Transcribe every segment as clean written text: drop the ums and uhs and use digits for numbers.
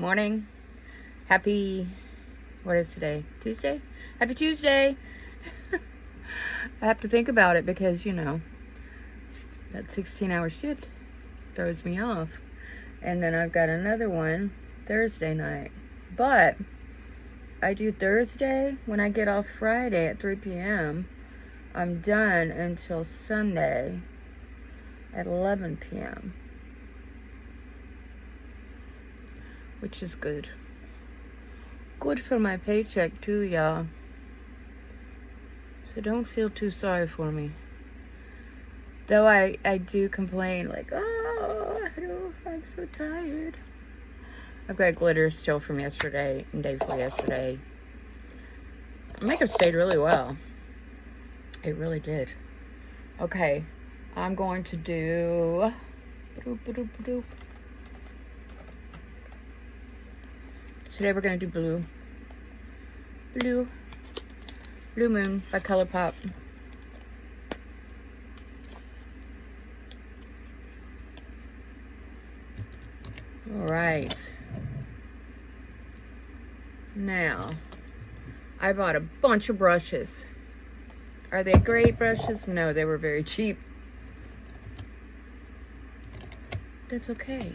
morning. Happy, what is today? Tuesday? Happy Tuesday. I have to think about it because, you know, that 16-hour shift throws me off. And then I've got another one Thursday night. But I do Thursday. When I get off Friday at 3 p.m., I'm done until Sunday at 11 p.m. which is good. Good for my paycheck too, y'all. So don't feel too sorry for me. Though I do complain like, oh, I'm so tired. I've got glitter still from yesterday and day before yesterday. Makeup stayed really well. It really did. Okay, I'm going to do... Today we're going to do Blue Moon by ColourPop. Alright. Now, I bought a bunch of brushes. Are they great brushes? No, they were very cheap. That's okay.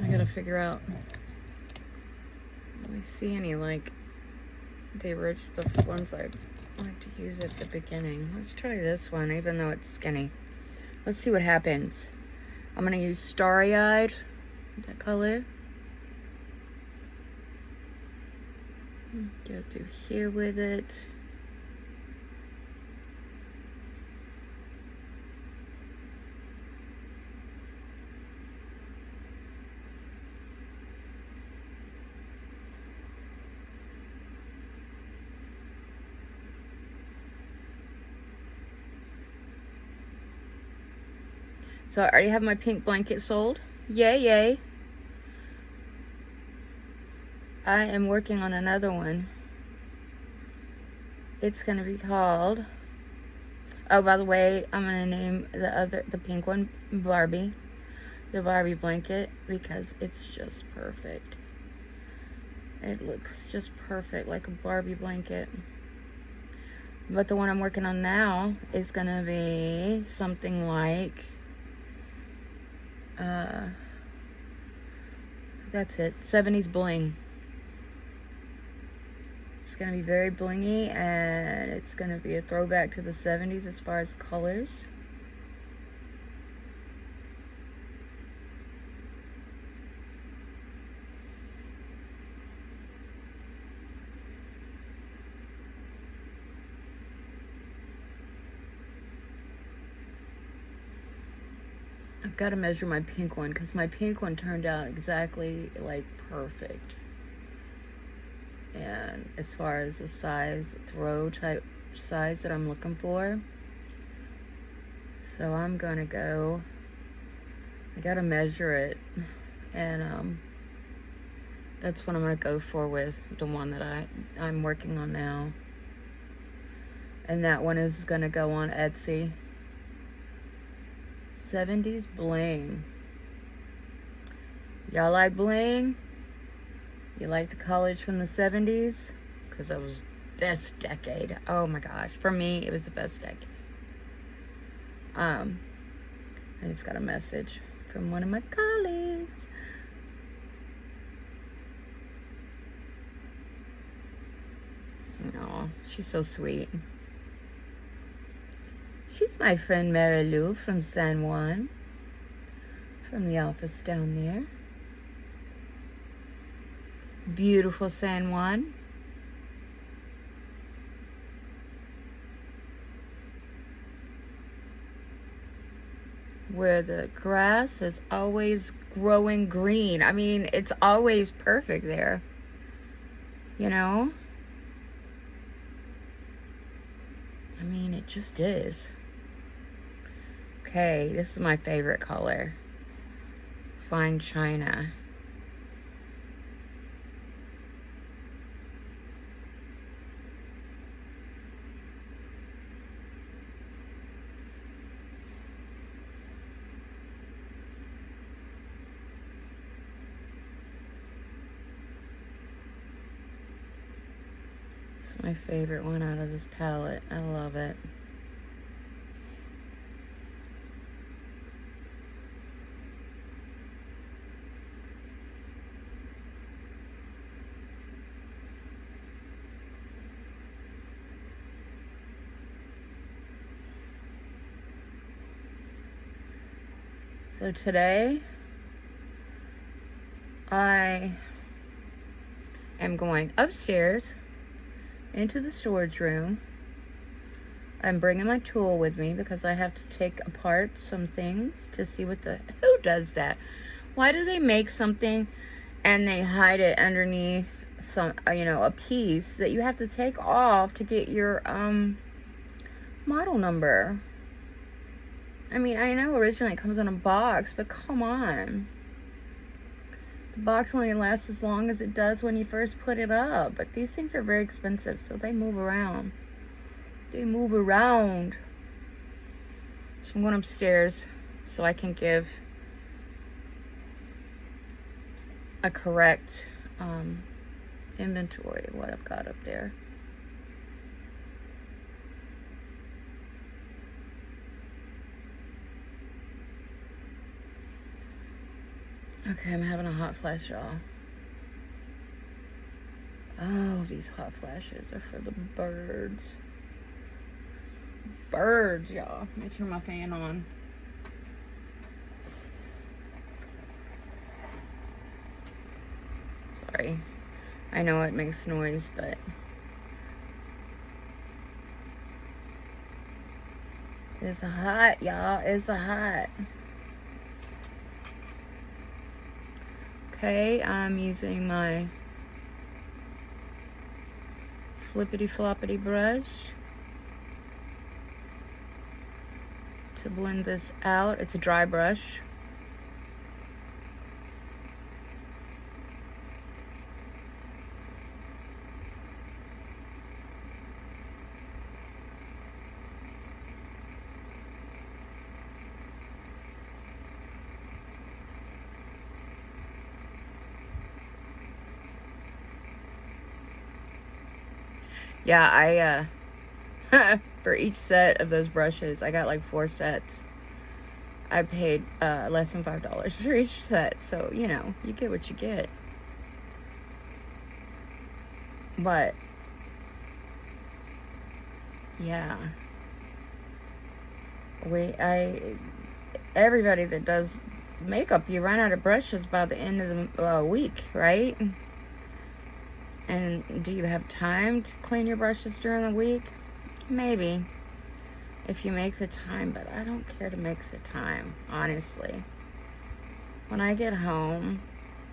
I gotta figure out. I don't see any like the ones I like to use at the beginning. Let's try this one, even though it's skinny. Let's see what happens. I'm gonna use Starry Eyed, that color. Go through here with it. So I already have my pink blanket sold. Yay, yay. I am working on another one. It's gonna be called, oh, by the way, I'm gonna name the pink one Barbie. The Barbie blanket, because it's just perfect. It looks just perfect, like a Barbie blanket. But the one I'm working on now is gonna be something like, that's it, 70s bling. It's gonna be very blingy, and it's gonna be a throwback to the 70s as far as colors. I've got to measure my pink one, because my pink one turned out exactly like perfect. And as far as the size, throw type size that I'm looking for. So I'm gonna go, I gotta measure it, and that's what I'm gonna go for with the one that I'm working on now. And that one is gonna go on Etsy. 70s bling. Y'all like bling? You like the college from the 70s? Because that was best decade. Oh my gosh. For me, it was the best decade. I just got a message from one of my colleagues. Oh, she's so sweet. She's my friend Mary Lou from San Juan. From the office down there. Beautiful San Juan. Where the grass is always growing green. I mean, it's always perfect there. You know? I mean, it just is. Okay, this is my favorite color. Fine China. my favorite one out of this palette. I love it. So today, I am going upstairs into the storage room. I'm bringing my tool with me because I have to take apart some things to see what the... Who does that? Why do they make something and they hide it underneath some, you know, a piece that you have to take off to get your model number? I mean, I know originally it comes in a box, but come on. The box only lasts as long as it does when you first put it up. But these things are very expensive, so they move around. They move around. So I'm going upstairs so I can give a correct inventory of what I've got up there. Okay, I'm having a hot flash, y'all. Oh, these hot flashes are for the birds. Birds, y'all. Let me turn my fan on. Sorry. I know it makes noise, but... it's hot, y'all. It's hot. Okay, I'm using my flippity floppity brush to blend this out. It's a dry brush. Yeah, I for each set of those brushes, I got like 4 sets. I paid less than $5 for each set, so you know, you get what you get. But yeah, everybody that does makeup, you run out of brushes by the end of the week, right? And do you have time to clean your brushes during the week? Maybe, if you make the time, but I don't care to make the time, honestly. When I get home,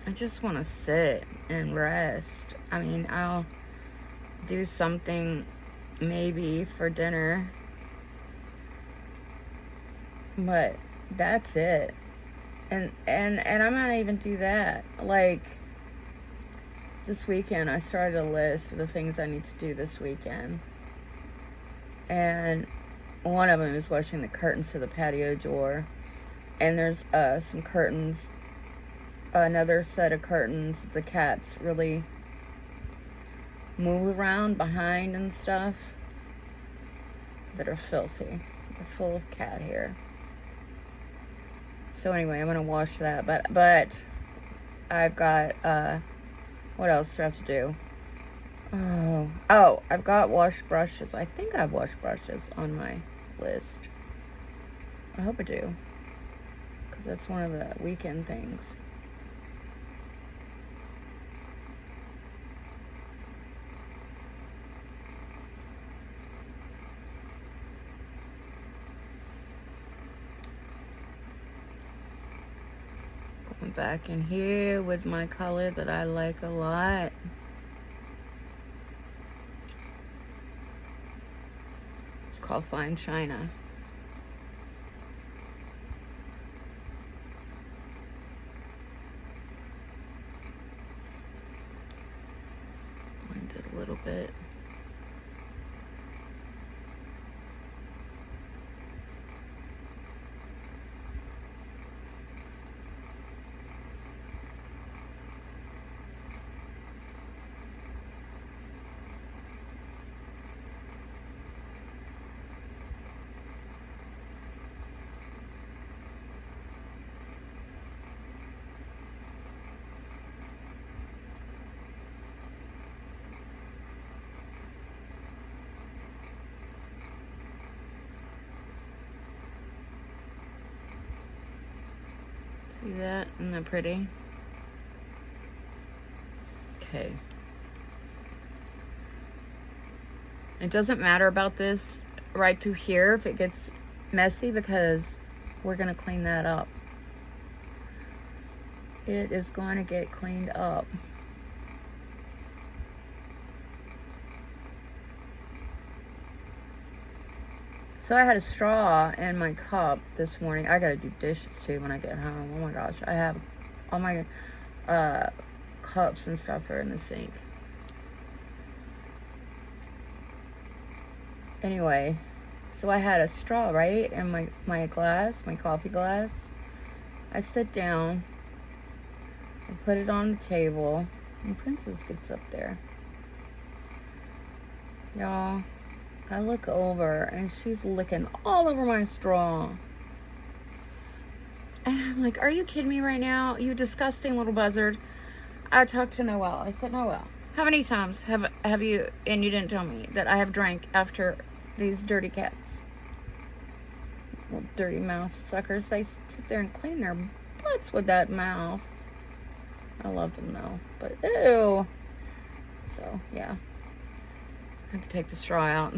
I just want to sit and rest. I mean, I'll do something maybe for dinner, but that's it. And I might even do that. Like, this weekend, I started a list of the things I need to do this weekend. And one of them is washing the curtains to the patio door. And there's some curtains, another set of curtains the cats really move around behind and stuff that are filthy. They're full of cat hair. So anyway, I'm gonna wash that. But I've got what else do I have to do? Oh, I've got wash brushes. I think I have wash brushes on my list. I hope I do, because that's one of the weekend things. Going back in here with my color that I like a lot. It's called Fine China. Blend it a little bit. See that? Isn't that pretty? Okay. It doesn't matter about this right to here if it gets messy, because we're going to clean that up. It is going to get cleaned up. So I had a straw in my cup this morning. I gotta do dishes too when I get home. Oh my gosh, I have all my cups and stuff are in the sink. Anyway, so I had a straw, right, in my glass, my coffee glass. I sit down, I put it on the table, and Princess gets up there. Y'all, I look over and she's licking all over my straw. And I'm like, are you kidding me right now? You disgusting little buzzard. I talked to Noelle. I said, Noelle, how many times have you, and you didn't tell me, that I have drank after these dirty cats? Little dirty mouth suckers. They sit there and clean their butts with that mouth. I love them though, but ew. So, yeah. I have to take the straw out.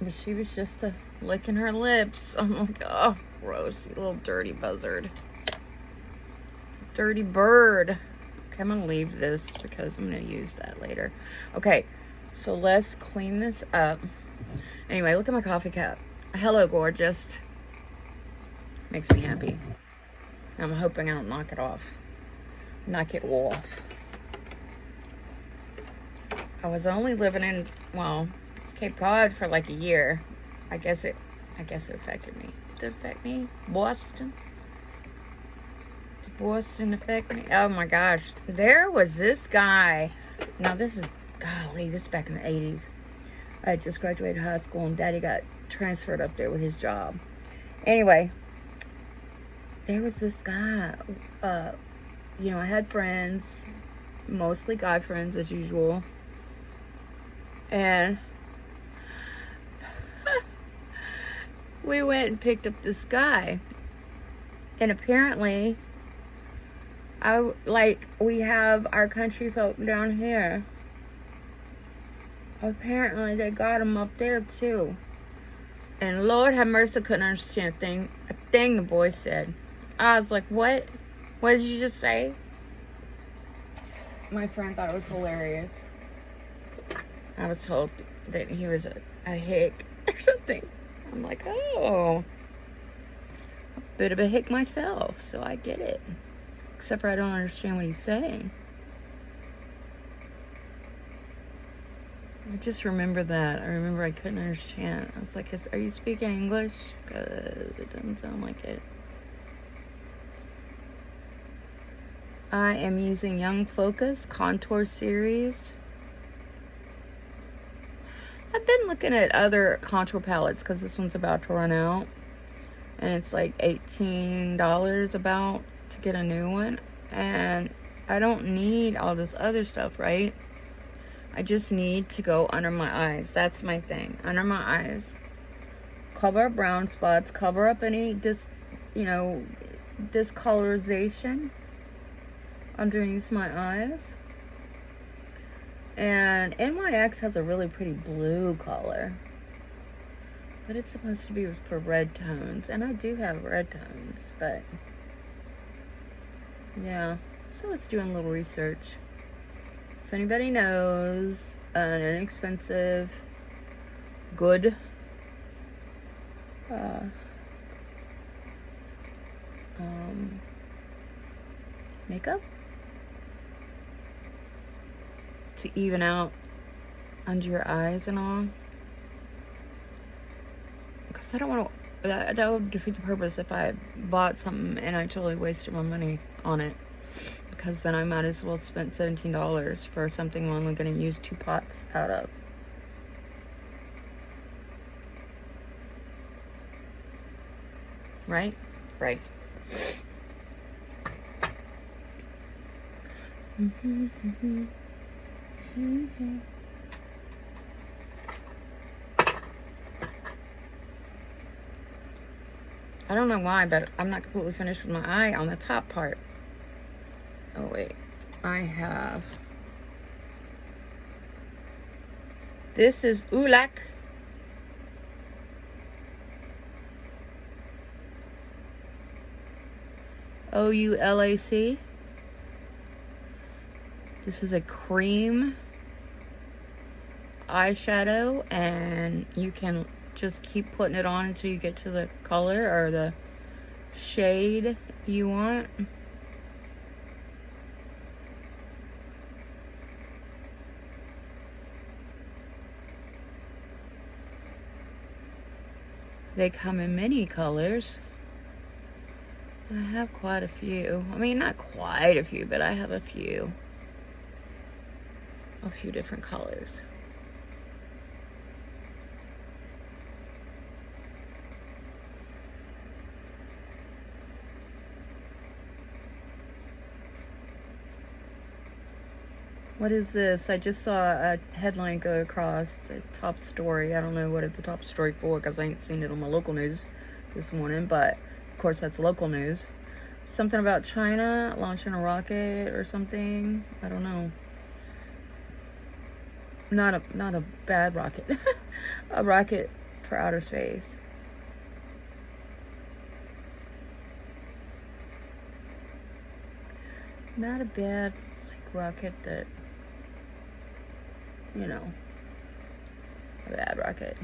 But she was just licking her lips. I'm like, oh, gross, you little dirty buzzard. Dirty bird. Okay, I'm gonna leave this because I'm gonna use that later. Okay, so let's clean this up. Anyway, look at my coffee cup. Hello, gorgeous. Makes me happy. I'm hoping I don't knock it off. Knock it off. I was only living in, well, Cape Cod for like a year. I guess it affected me. Did it affect me? Boston? Did Boston affect me? Oh my gosh. There was this guy. Now this is, golly, this is back in the 80s. I had just graduated high school and Daddy got transferred up there with his job. Anyway, there was this guy. You know, I had friends, mostly guy friends as usual. And we went and picked up this guy. And apparently, we have our country folk down here. Apparently, they got him up there too. And Lord have mercy, I couldn't understand a thing the boy said. I was like, what? What did you just say? My friend thought it was hilarious. I was told that he was a hick or something. I'm like, oh, a bit of a hick myself, so I get it. Except for I don't understand what he's saying. I just remember that. I remember I couldn't understand. I was like, are you speaking English? Because it doesn't sound like it. I am using Young Focus Contour Series. I've been looking at other contour palettes because this one's about to run out. And it's like $18 about to get a new one. And I don't need all this other stuff, right? I just need to go under my eyes. That's my thing. Under my eyes. Cover up brown spots. Cover up any discolorization underneath my eyes. And NYX has a really pretty blue color. But it's supposed to be for red tones. And I do have red tones. But yeah. So let's do a little research. If anybody knows an inexpensive, good makeup to even out under your eyes and all, because I don't want to, that would defeat the purpose if I bought something and I totally wasted my money on it, because then I might as well spend $17 for something I'm only going to use 2 pots out of. Right? Right. I don't know why, but I'm not completely finished with my eye on the top part. Oh wait, I have, this is Oulac. O-U-L-A-C. This is a cream eyeshadow, and you can just keep putting it on until you get to the color or the shade you want. They come in many colors. I have quite a few. I mean, not quite a few, but I have a few different colors. What is this? I just saw a headline go across the top story. I don't know what it's the top story for because I ain't seen it on my local news this morning, but of course that's local news. Something about China launching a rocket or something. I don't know. Not a bad rocket. A rocket for outer space. Not a bad rocket that, you know, a bad rocket.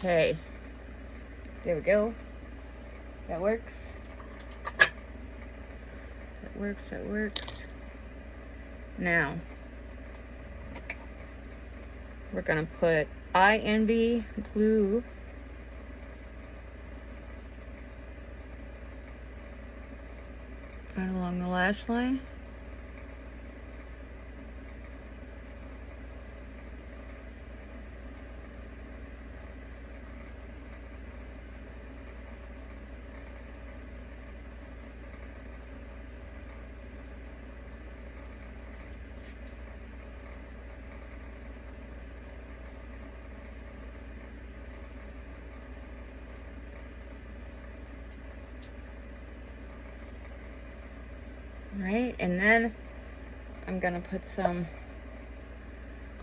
Okay, there we go. That works. That works. Now, we're gonna put I Envy glue right along the lash line. Right, and then I'm gonna put some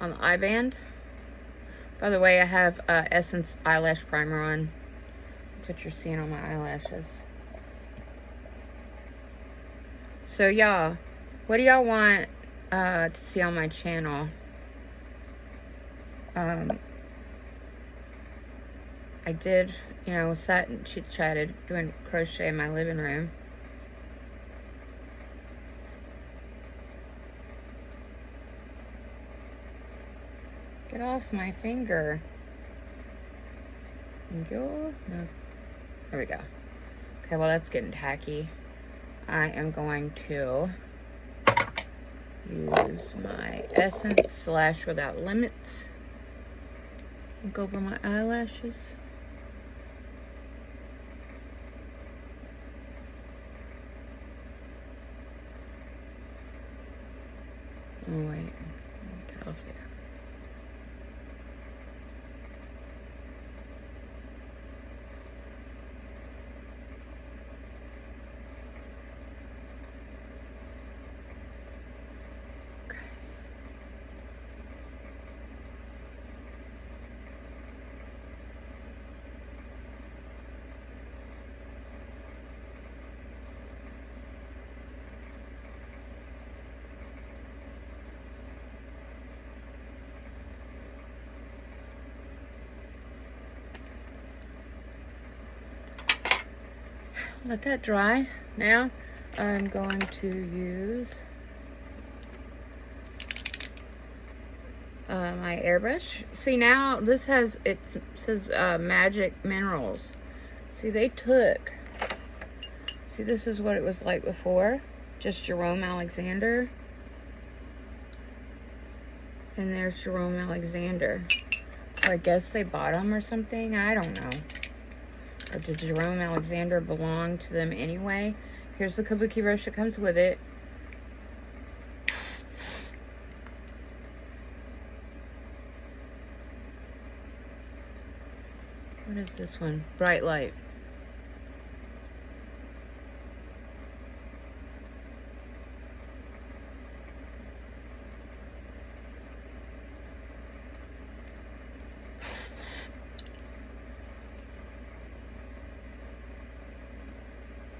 on the eye band. By the way, I have Essence eyelash primer on. That's what you're seeing on my eyelashes. So y'all, what do y'all want to see on my channel? I did, you know, sat and chit-chatted doing crochet in my living room. Get off my finger. No. There we go. Okay, well that's getting tacky. I am going to use my Essence Slash Without Limits. Look over my eyelashes. Oh wait, let me get off there. Let that dry. Now I'm going to use my airbrush. See, now this has, it says Magic Minerals. See, they took See, this is what it was like before. Just Jerome Alexander. And there's Jerome Alexander. So I guess they bought them or something. I don't know. Or did Jerome Alexander belong to them anyway? Here's the kabuki brush that comes with it. What is this one? Bright Light.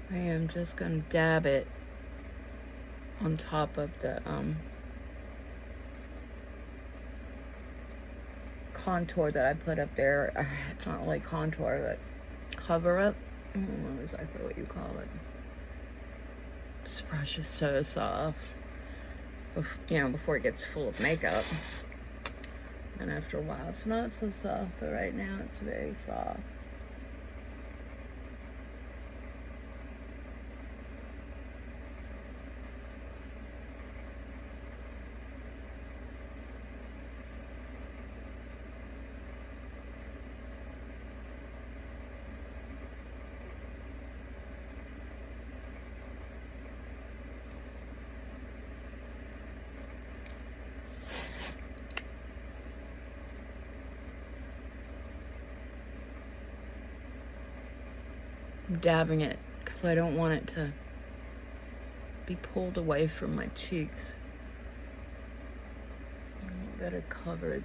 I am just going to dab it on top of the contour that I put up there. It's not really contour, but cover up. I don't know exactly what you call it. This brush is so soft. You know, before it gets full of makeup. And after a while, it's not so soft, but right now it's very soft. I'm dabbing it because I don't want it to be pulled away from my cheeks. I want better coverage.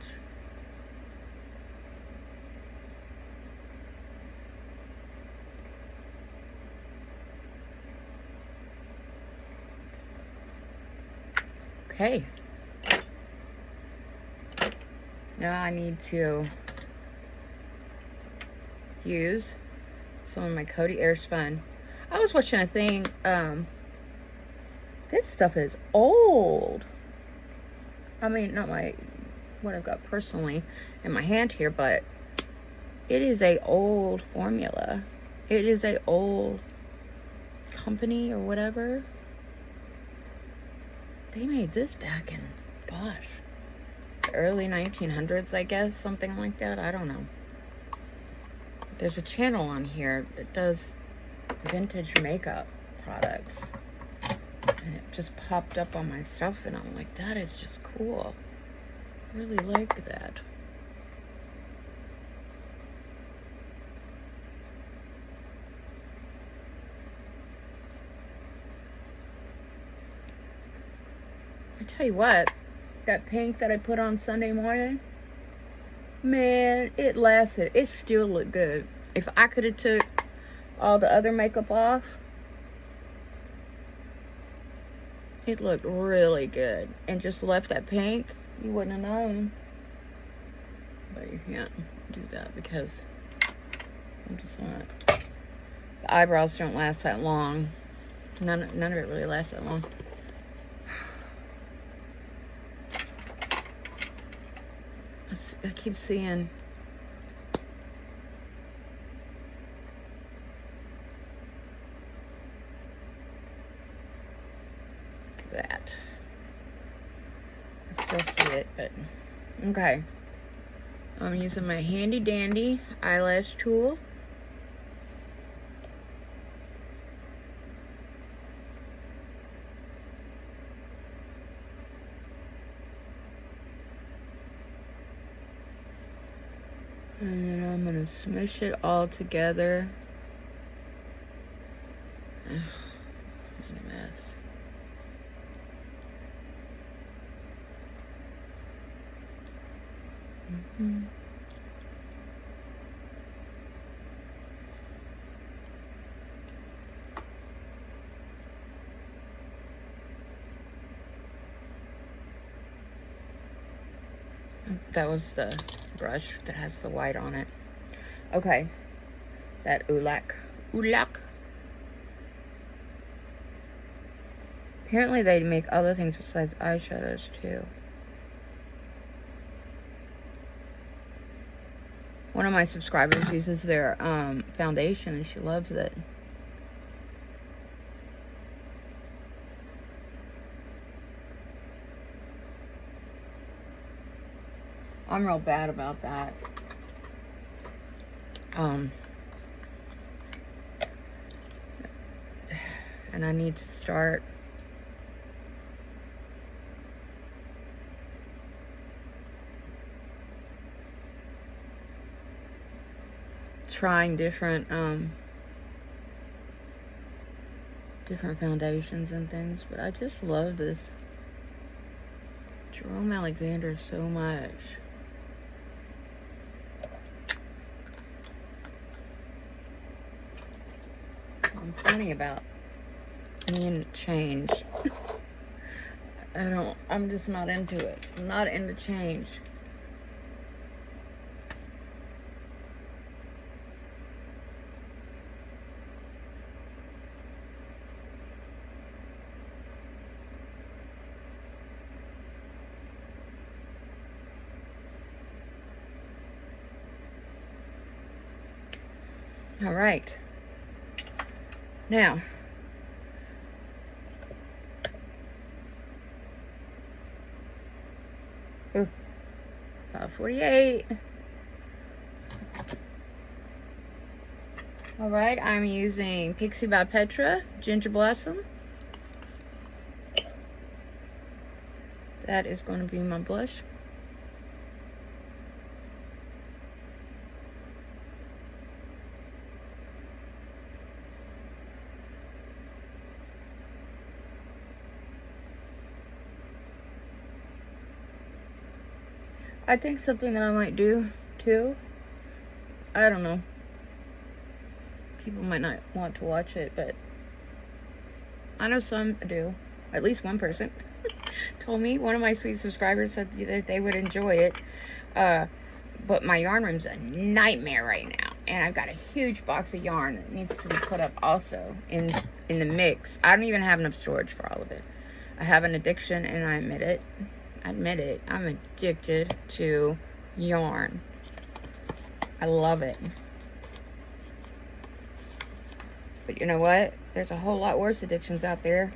Okay. Now I need to use some of my Cody Airspun. I was watching a thing, this stuff is old. I mean, not what I've got personally in my hand here, but it is a old formula. It is a old company or whatever. They made this back in, gosh, the early 1900s, I guess, something like that. I don't know. There's a channel on here that does vintage makeup products. And it just popped up on my stuff and I'm like, that is just cool. I really like that. I tell you what, that pink that I put on Sunday morning, man, it lasted. It still looked good. If I could have took all the other makeup off, it looked really good. And just left that pink, you wouldn't have known. But you can't do that because I'm just not. The eyebrows don't last that long. None of it really lasts that long. I keep seeing that. I still see it, but okay. I'm using my handy dandy eyelash tool. And then I'm going to smush it all together. Ugh, made a mess. That was the brush that has the white on it. Okay, that Ulak. Apparently they make other things besides eyeshadows too. One of my subscribers uses their foundation and she loves it. I'm real bad about that. And I need to start trying different foundations and things, but I just love this Jerome Alexander so much. So I'm funny about needing to change. I'm just not into it. I'm not into change. All right. Now, ooh, 5:48. All right, I'm using Pixie by Petra Ginger Blossom. That is going to be my blush. I think something that I might do too, I don't know, people might not want to watch it, but I know some do. At least one person told me, one of my sweet subscribers said that they would enjoy it. But my yarn room's a nightmare right now, and I've got a huge box of yarn that needs to be put up also in the mix. I don't even have enough storage for all of it. I have an addiction, and I admit it. I'm addicted to yarn. I love it. But you know what? There's a whole lot worse addictions out there.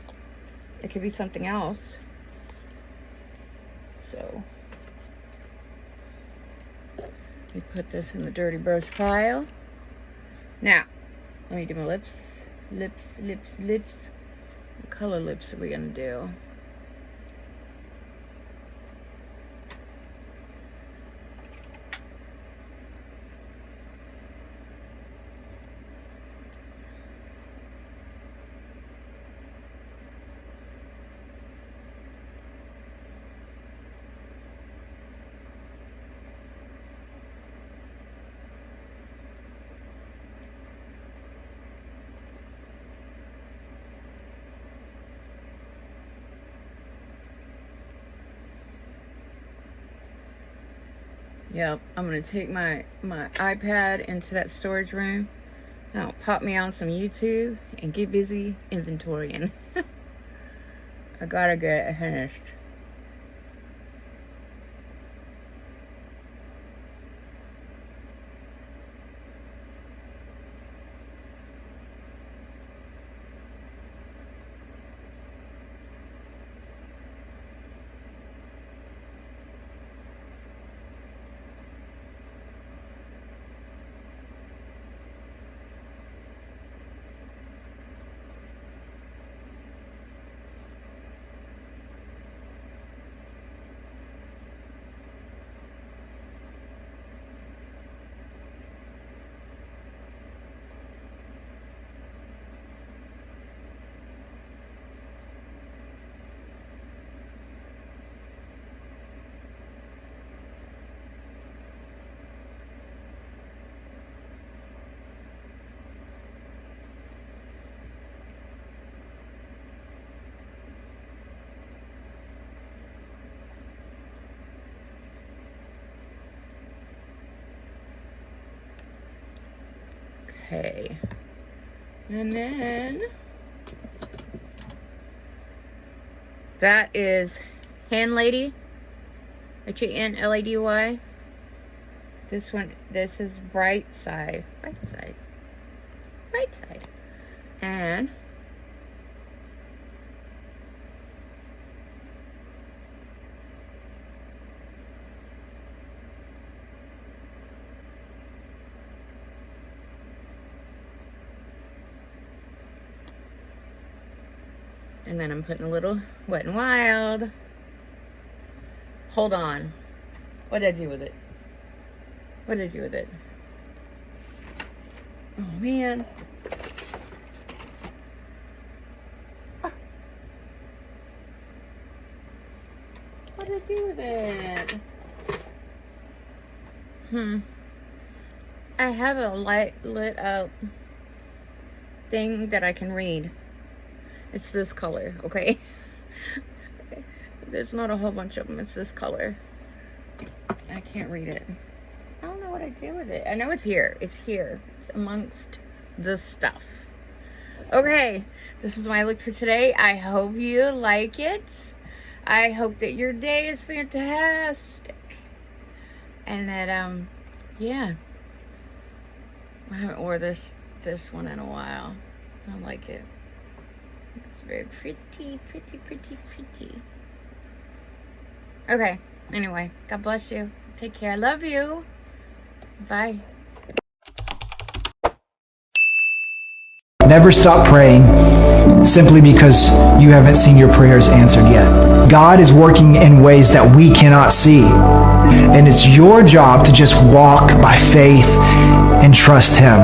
It could be something else. So, you put this in the dirty brush pile. Now, let me do my lips. Lips. What color lips are we gonna do? Yep, I'm gonna take my iPad into that storage room. I'll pop me on some YouTube and get busy inventorying. I gotta get it finished. Okay, and then that is Hand Lady, HANLADY. This is Bright Side, and And then I'm putting a little Wet n Wild. Hold on. What did I do with it? What did I do with it? Oh, man. What did I do with it? I have a light lit up thing that I can read. It's this color, okay? Okay. There's not a whole bunch of them. It's this color. I can't read it. I don't know what I do with it. I know it's here. It's here. It's amongst the stuff. Okay, this is my look for today. I hope you like it. I hope that your day is fantastic. And that, yeah. I haven't worn this one in a while. I like it. It's very pretty, pretty, pretty, pretty. Okay, anyway, God bless you. Take care. I love you. Bye. Never stop praying simply because you haven't seen your prayers answered yet. God is working in ways that we cannot see. And it's your job to just walk by faith and trust Him.